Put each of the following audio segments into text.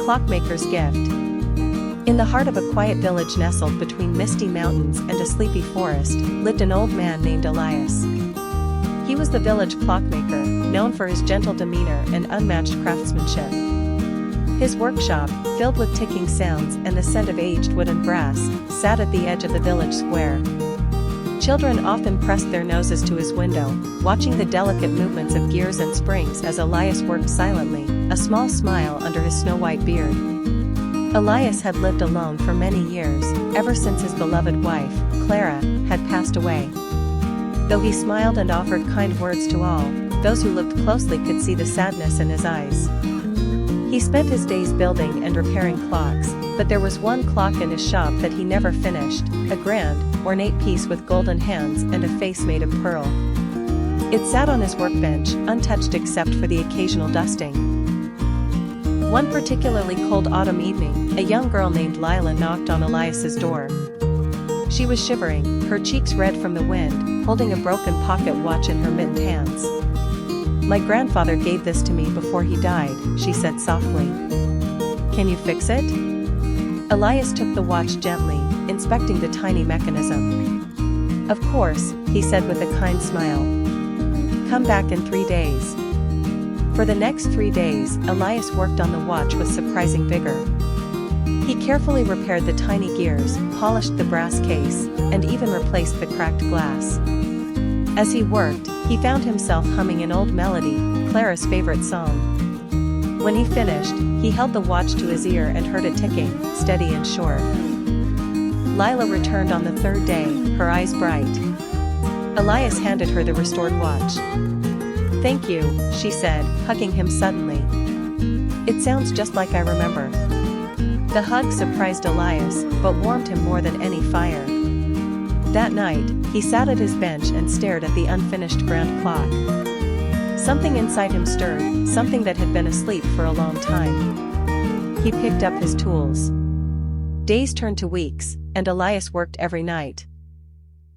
Clockmaker's Gift. In the heart of a quiet village nestled between misty mountains and a sleepy forest, lived an old man named Elias. He was the village clockmaker, known for his gentle demeanor and unmatched craftsmanship. His workshop, filled with ticking sounds and the scent of aged wood and brass, sat at the edge of the village square. Children often pressed their noses to his window, watching the delicate movements of gears and springs as Elias worked silently, a small smile under his snow-white beard. Elias had lived alone for many years, ever since his beloved wife, Clara, had passed away. Though he smiled and offered kind words to all, those who looked closely could see the sadness in his eyes. He spent his days building and repairing clocks, but there was one clock in his shop that he never finished, a grand, ornate piece with golden hands and a face made of pearl. It sat on his workbench, untouched except for the occasional dusting. One particularly cold autumn evening, a young girl named Lila knocked on Elias's door. She was shivering, her cheeks red from the wind, holding a broken pocket watch in her mittened hands. "My grandfather gave this to me before he died," she said softly. "Can you fix it?" Elias took the watch gently, inspecting the tiny mechanism. "Of course," he said with a kind smile. "Come back in 3 days." For the next 3 days, Elias worked on the watch with surprising vigor. He carefully repaired the tiny gears, polished the brass case, and even replaced the cracked glass. As he worked, he found himself humming an old melody, Clara's favorite song. When he finished, he held the watch to his ear and heard it ticking, steady and sure. Lila returned on the 3rd day, her eyes bright. Elias handed her the restored watch. "Thank you," she said, hugging him suddenly. "It sounds just like I remember." The hug surprised Elias, but warmed him more than any fire. That night, he sat at his bench and stared at the unfinished grand clock. Something inside him stirred, something that had been asleep for a long time. He picked up his tools. Days turned to weeks, and Elias worked every night.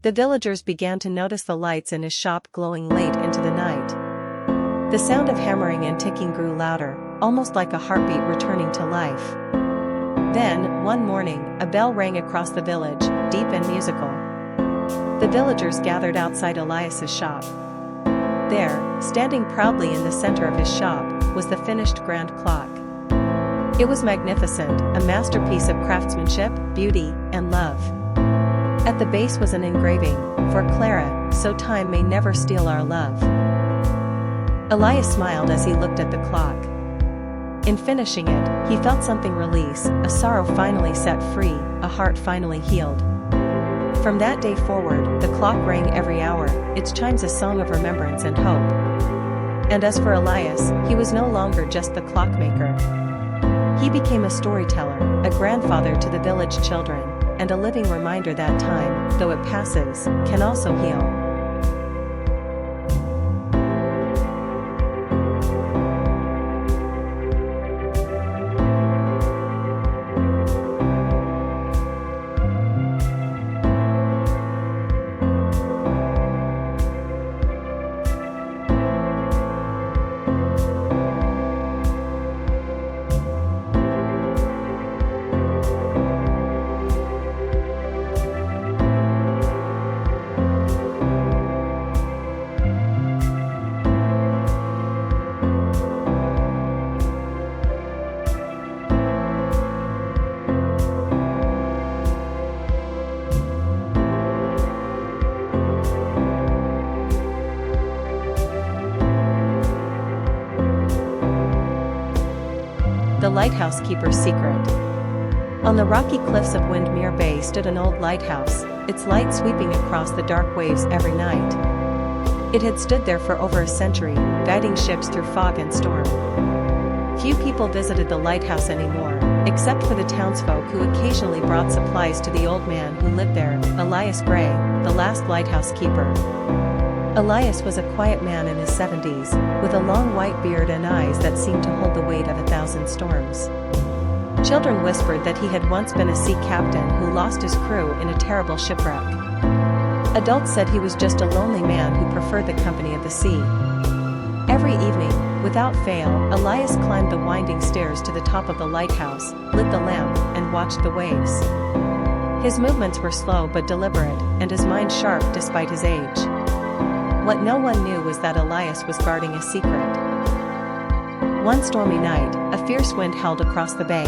The villagers began to notice the lights in his shop glowing late into the night. The sound of hammering and ticking grew louder, almost like a heartbeat returning to life. Then, one morning, a bell rang across the village, deep and musical. The villagers gathered outside Elias's shop. There, standing proudly in the center of his shop, was the finished grand clock. It was magnificent, a masterpiece of craftsmanship, beauty, and love. At the base was an engraving, "For Clara, so time may never steal our love." Elias smiled as he looked at the clock. In finishing it, he felt something release, a sorrow finally set free, a heart finally healed. From that day forward, the clock rang every hour, its chimes a song of remembrance and hope. And as for Elias, he was no longer just the clockmaker. He became a storyteller, a grandfather to the village children, and a living reminder that time, though it passes, can also heal. The Lighthouse Keeper's Secret. On the rocky cliffs of Windmere Bay stood an old lighthouse, its light sweeping across the dark waves every night. It had stood there for over a century, guiding ships through fog and storm. Few people visited the lighthouse anymore, except for the townsfolk who occasionally brought supplies to the old man who lived there, Elias Gray, the last lighthouse keeper. Elias was a quiet man in his 70s, with a long white beard and eyes that seemed to hold the weight of 1,000 storms. Children whispered that he had once been a sea captain who lost his crew in a terrible shipwreck. Adults said he was just a lonely man who preferred the company of the sea. Every evening, Without fail, Elias climbed the winding stairs to the top of the lighthouse, lit the lamp, and watched the waves. His movements were slow but deliberate, and his mind sharp despite his age. What no one knew was that Elias was guarding a secret. One stormy night, a fierce wind howled across the bay.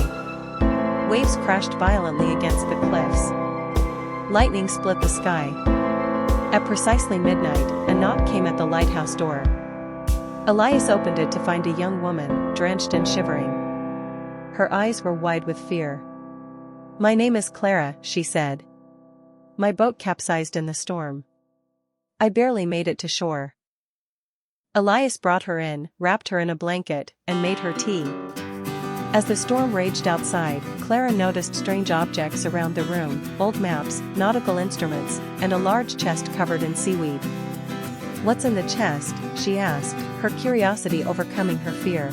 Waves crashed violently against the cliffs. Lightning split the sky. At precisely midnight, a knock came at the lighthouse door. Elias opened it to find a young woman, drenched and shivering. Her eyes were wide with fear. "My name is Clara," she said. "My boat capsized in the storm. I barely made it to shore." Elias brought her in, wrapped her in a blanket, and made her tea. As the storm raged outside, Clara noticed strange objects around the room: old maps, nautical instruments, and a large chest covered in seaweed. "What's in the chest?" she asked, her curiosity overcoming her fear.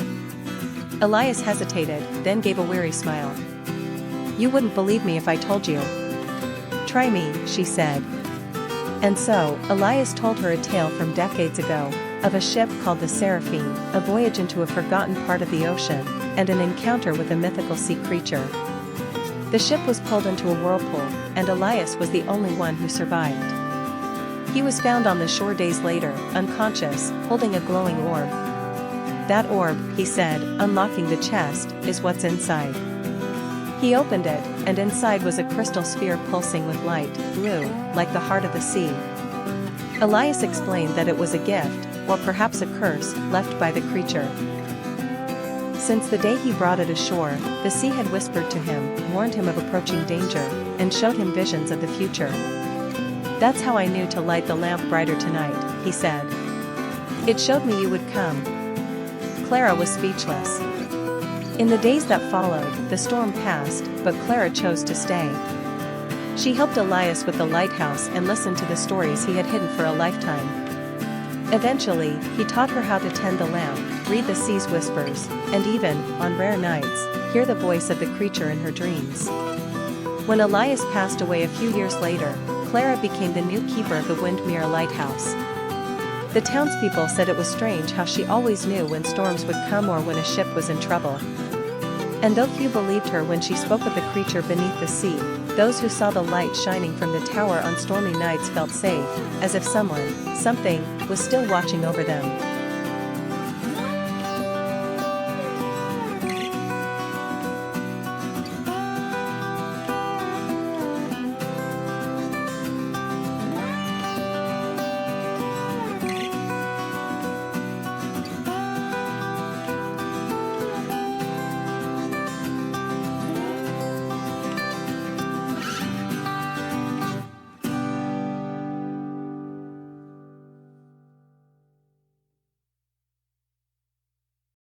Elias hesitated, then gave a weary smile. "You wouldn't believe me if I told you." "Try me," she said. And so, Elias told her a tale from decades ago, of a ship called the Seraphine, a voyage into a forgotten part of the ocean, and an encounter with a mythical sea creature. The ship was pulled into a whirlpool, and Elias was the only one who survived. He was found on the shore days later, unconscious, holding a glowing orb. "That orb," he said, unlocking the chest, "is what's inside." He opened it, and inside was a crystal sphere pulsing with light, blue, like the heart of the sea. Elias explained that it was a gift, or perhaps a curse, left by the creature. Since the day he brought it ashore, the sea had whispered to him, warned him of approaching danger, and showed him visions of the future. "That's how I knew to light the lamp brighter tonight," he said. "It showed me you would come." Clara was speechless. In the days that followed, the storm passed, but Clara chose to stay. She helped Elias with the lighthouse and listened to the stories he had hidden for a lifetime. Eventually, he taught her how to tend the lamp, read the sea's whispers, and even, on rare nights, hear the voice of the creature in her dreams. When Elias passed away a few years later, Clara became the new keeper of the Windmere Lighthouse. The townspeople said it was strange how she always knew when storms would come or when a ship was in trouble. And though few believed her when she spoke of the creature beneath the sea, those who saw the light shining from the tower on stormy nights felt safe, as if someone, something, was still watching over them.